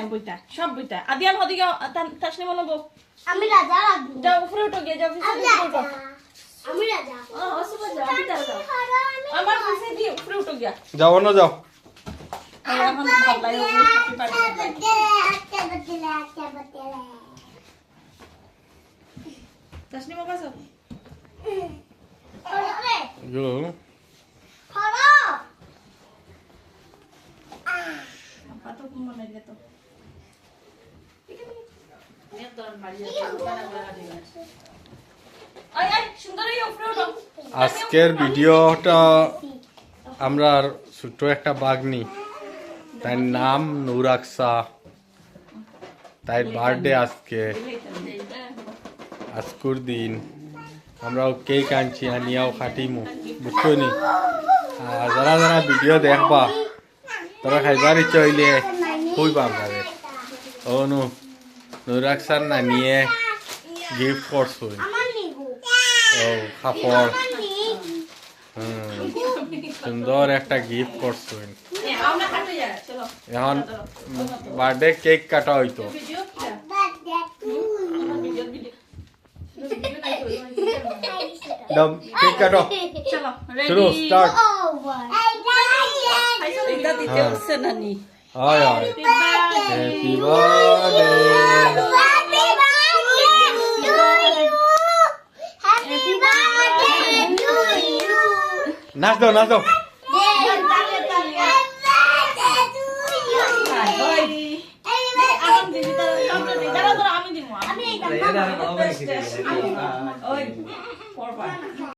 বইটা সব বইটা আদিয়াল হদিকে তাসনি মনবো আমি রাজা লাগবো যাও উপরে উঠো গিয়ে যাও আমি রাজা আমার কাছে দিয়ে উপরে উঠো গিয়া যাও না যাও এখন ভাবলাই তাসনি মা কাছে এগুলো পাতো কোন বানাইলে তো আই আই সুন্দর এই উপরে উঠো আজকের ভিডিওটা আমরা ছোট্ট একটা বাগনি তার নাম নুরাকসা তাই বার্থডে আজকের দিন আমরাও কেক আনছি আনিয়াও খাটিমু বুঝছো নি আর যারা যারা ভিডিও দেখবা তারা খাইবার ইচ্ছা হইলে কইবা আমাদের ও নুরাকসার না নিয়ে গিফট করছো ও খাপড় সুন্দর একটা গিফট করছো এখন বার্থডে কেক কাটা হইতো দম কেক কাটো চলো শুরু স্টার্ট এটা দিতে হচ্ছে নানি আয় আয় হ্যাপি বার্থডে নাচ দাও নাচ দাও আমি দিব